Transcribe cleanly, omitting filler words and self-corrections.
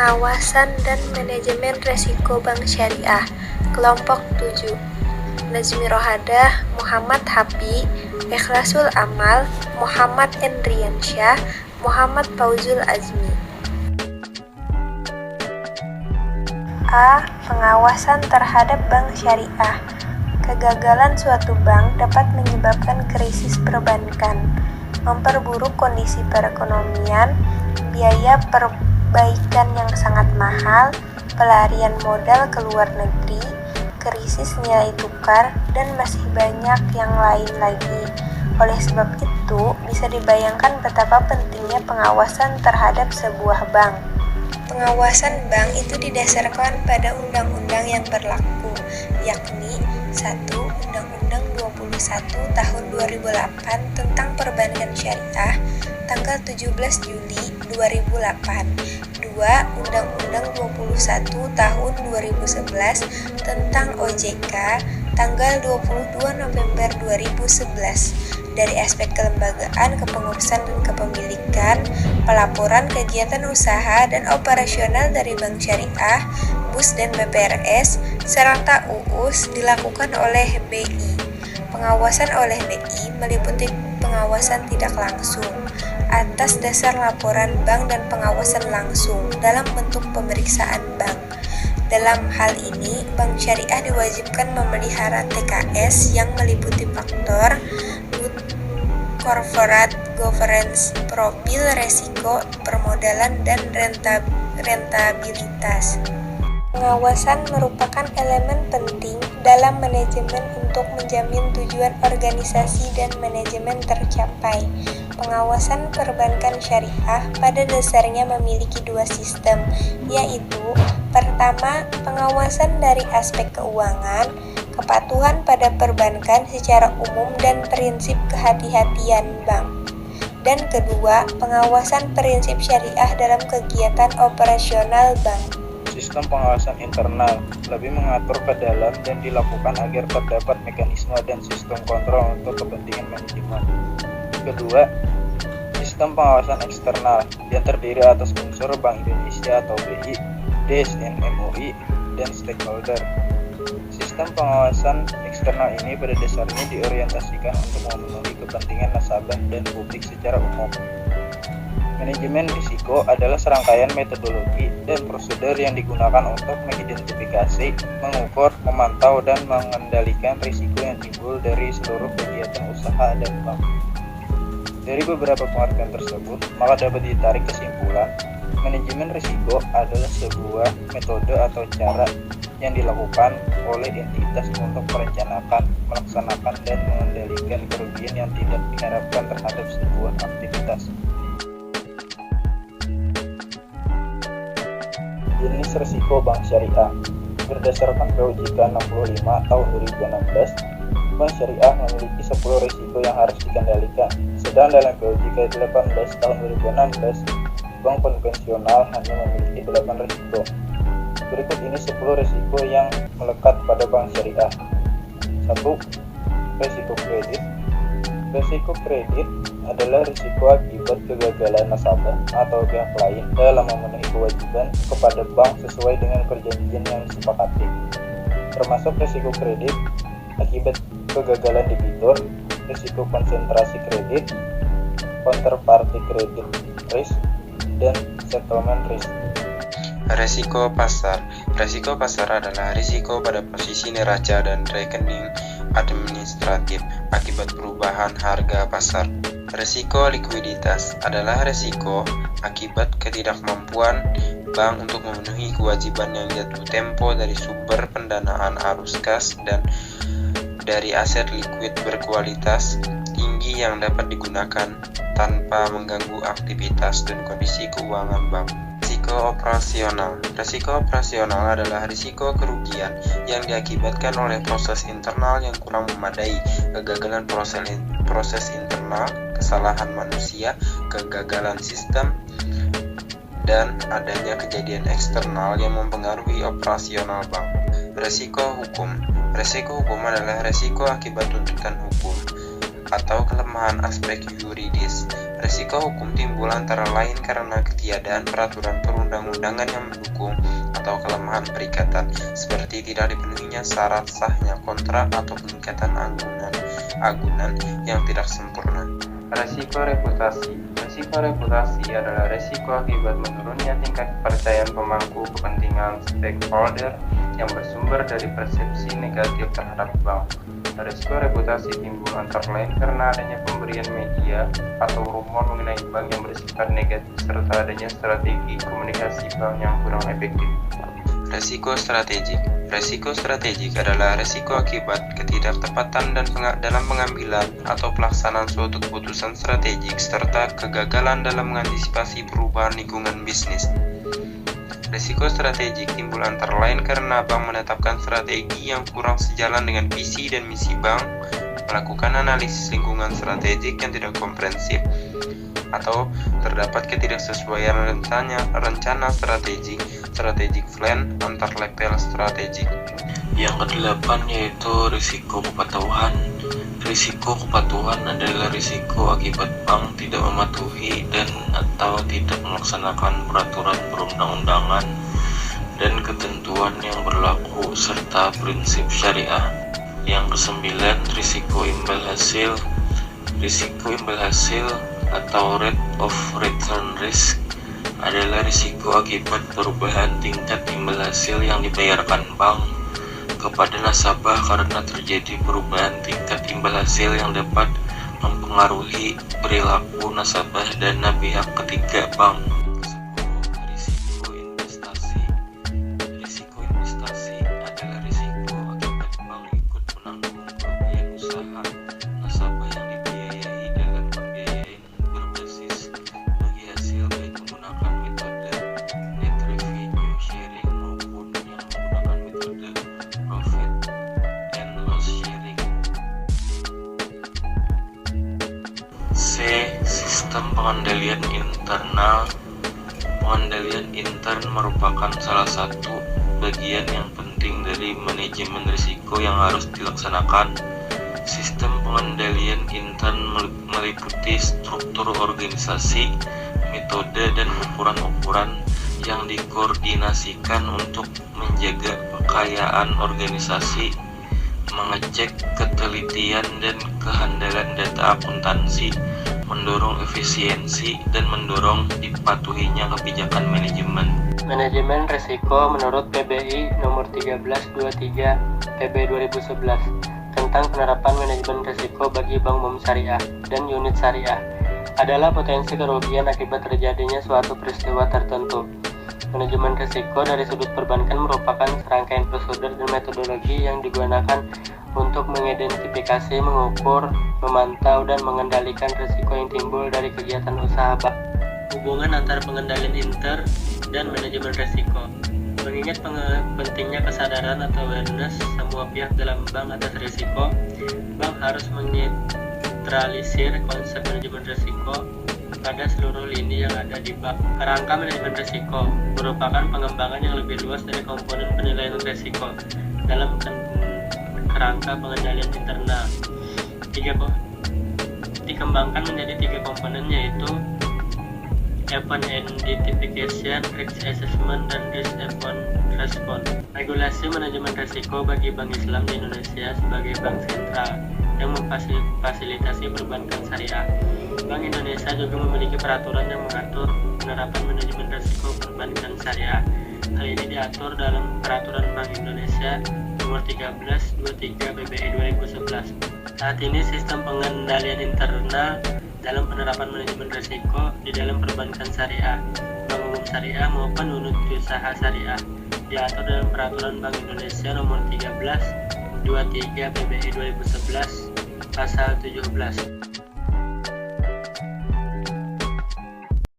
Pengawasan dan Manajemen Resiko Bank Syariah, Kelompok 7, Nazmi Rohadah, Muhammad Hafi, Ikhlasul Amal, Muhammad Endriansyah, Muhammad Fauzul Azmi. A. Pengawasan terhadap bank syariah. Kegagalan suatu bank dapat menyebabkan krisis perbankan, memperburuk kondisi perekonomian, biaya perbaikan yang sangat mahal, pelarian modal ke luar negeri, krisis nilai tukar, dan masih banyak yang lain lagi. Oleh sebab itu, bisa dibayangkan betapa pentingnya pengawasan terhadap sebuah bank. Pengawasan bank itu didasarkan pada undang-undang yang berlaku, yakni 1. Undang-Undang 21 tahun 2008 tentang Perbankan Syariah tanggal 17 Juli 2008, 2. Undang-Undang 21 tahun 2011 tentang OJK tanggal 22 November 2011. Dari aspek kelembagaan, kepengurusan dan kepemilikan, pelaporan kegiatan usaha dan operasional dari Bank Syariah, BUS dan BPRS, serta UUS dilakukan oleh BI. Pengawasan oleh BI meliputi pengawasan tidak langsung atas dasar laporan bank dan pengawasan langsung dalam bentuk pemeriksaan bank. Dalam hal ini, Bank Syariah diwajibkan memelihara TKS yang meliputi faktor corporate governance, profil resiko, permodalan, dan rentabilitas. Pengawasan merupakan elemen penting dalam manajemen untuk menjamin tujuan organisasi dan manajemen tercapai. Pengawasan perbankan syariah pada dasarnya memiliki dua sistem, yaitu pertama, pengawasan dari aspek keuangan, kepatuhan pada perbankan secara umum dan prinsip kehati-hatian bank. Dan kedua, pengawasan prinsip syariah dalam kegiatan operasional bank. Sistem pengawasan internal lebih mengatur ke dalam dan dilakukan agar terdapat mekanisme dan sistem kontrol untuk kepentingan manajemen. Kedua, sistem pengawasan eksternal yang terdiri atas unsur Bank Indonesia atau BI, DSN MUI, dan stakeholder. Sistem pengawasan eksternal ini pada dasarnya diorientasikan untuk memenuhi kepentingan nasabah dan publik secara umum. Manajemen risiko adalah serangkaian metodologi dan prosedur yang digunakan untuk mengidentifikasi, mengukur, memantau, dan mengendalikan risiko yang timbul dari seluruh kegiatan usaha dan bank. Dari beberapa pengertian tersebut, maka dapat ditarik kesimpulan, manajemen risiko adalah sebuah metode atau cara yang dilakukan oleh entitas untuk merencanakan, melaksanakan, dan mengendalikan kerugian yang tidak diharapkan terhadap sebuah aktivitas. Jenis risiko bank syariah. Berdasarkan POJK 65 tahun 2016, bank syariah memiliki 10 risiko yang harus dikendalikan. Sedang dalam POJK 18 tahun 2016, bank konvensional hanya memiliki 8 risiko. Berikut ini 10 risiko yang melekat pada bank syariah. 1. Risiko kredit. Risiko kredit adalah risiko akibat kegagalan nasabah atau pihak lain dalam memenuhi kewajiban kepada bank sesuai dengan perjanjian yang disepakati. Termasuk risiko kredit akibat kegagalan debitur, risiko konsentrasi kredit, counterparty credit risk, dan settlement risk. Risiko pasar. Risiko pasar adalah risiko pada posisi neraca dan rekening administratif akibat perubahan harga pasar. Risiko likuiditas adalah risiko akibat ketidakmampuan bank untuk memenuhi kewajiban yang jatuh tempo dari sumber pendanaan arus kas dan dari aset likuid berkualitas tinggi yang dapat digunakan tanpa mengganggu aktivitas dan kondisi keuangan bank. Risiko operasional. Risiko operasional adalah risiko kerugian yang diakibatkan oleh proses internal yang kurang memadai, kegagalan proses internal, kesalahan manusia, kegagalan sistem, dan adanya kejadian eksternal yang mempengaruhi operasional bank. Risiko hukum. Risiko hukum adalah risiko akibat tuntutan hukum. atau kelemahan aspek yuridis. Risiko hukum timbul antara lain karena ketiadaan peraturan perundang-undangan yang mendukung atau kelemahan perikatan, seperti tidak dipenuhinya syarat sahnya kontrak atau pengikatan agunan yang tidak sempurna. Resiko reputasi. Resiko reputasi adalah resiko akibat menurunnya tingkat kepercayaan pemangku kepentingan stakeholder yang bersumber dari persepsi negatif terhadap bank. Resiko reputasi timbul antara lain karena adanya pemberian media atau rumor mengenai bank yang bersifat negatif serta adanya strategi komunikasi bank yang kurang efektif. Resiko strategik. Resiko strategik adalah resiko akibat ketidaktepatan dalam pengambilan atau pelaksanaan suatu keputusan strategik serta kegagalan dalam mengantisipasi perubahan lingkungan bisnis. Resiko strategik timbul antara lain karena bank menetapkan strategi yang kurang sejalan dengan visi dan misi bank, melakukan analisis lingkungan strategik yang tidak komprehensif, atau terdapat ketidaksesuaian rencana strategik plan antar level strategik. Yang kedelapan yaitu risiko kepatuhan. Risiko kepatuhan adalah risiko akibat bank tidak mematuhi dan atau tidak melaksanakan peraturan perundang-undangan dan ketentuan yang berlaku serta prinsip syariah. Yang kesembilan, risiko imbal hasil. Risiko imbal hasil atau rate of return risk adalah risiko akibat perubahan tingkat imbal hasil yang dibayarkan bank kepada nasabah karena terjadi perubahan tingkat imbal hasil yang dapat mempengaruhi perilaku nasabah dana pihak ketiga bank. Risiko investasi. Risiko investasi adalah risiko akibat bank ikut menanggung kerugian usaha nasabah yang dibiayai dalam pembiayaan berbasis bagi hasil baik menggunakan metode net revenue sharing maupun yang menggunakan metode profit and loss sharing. C. Sistem pengendalian internal. Pengendalian intern merupakan salah satu bagian yang penting dari manajemen risiko yang harus dilaksanakan. Sistem pengendalian intern meliputi struktur organisasi, metode, dan ukuran-ukuran yang dikoordinasikan untuk menjaga kekayaan organisasi, mengecek ketelitian dan kehandalan data akuntansi, mendorong efisiensi, dan mendorong dipatuhinya kebijakan manajemen. Manajemen risiko menurut PBI nomor 1323 PB 2011 tentang penerapan manajemen risiko bagi bank umum syariah dan unit syariah adalah potensi kerugian akibat terjadinya suatu peristiwa tertentu. Manajemen risiko dari sudut perbankan merupakan serangkaian prosedur dan metodologi yang digunakan untuk mengidentifikasi, mengukur, memantau, dan mengendalikan risiko yang timbul dari kegiatan usaha bank. Hubungan antara pengendalian inter dan manajemen risiko. Mengingat pentingnya kesadaran atau awareness semua pihak dalam bank atas risiko, bank harus menetralisir konsep manajemen risiko pada seluruh lini yang ada di bank. Kerangka manajemen risiko merupakan pengembangan yang lebih luas dari komponen penilaian risiko dalam kerangka pengendalian internal. Dikembangkan menjadi 3 komponen, yaitu event identification, risk assessment, dan risk event response. Regulasi manajemen risiko bagi Bank Islam di Indonesia sebagai bank sentral yang memfasilitasi perbankan syariah. Bank Indonesia juga memiliki peraturan yang mengatur penerapan manajemen risiko perbankan syariah. Hal ini diatur dalam Peraturan Bank Indonesia Nomor 1323 PBI 2011. Saat ini sistem pengendalian internal dalam penerapan manajemen risiko di dalam perbankan syariah, bank umum syariah maupun unit usaha syariah diatur dalam Peraturan Bank Indonesia Nomor 1323 PBI 2011 Pasal 17.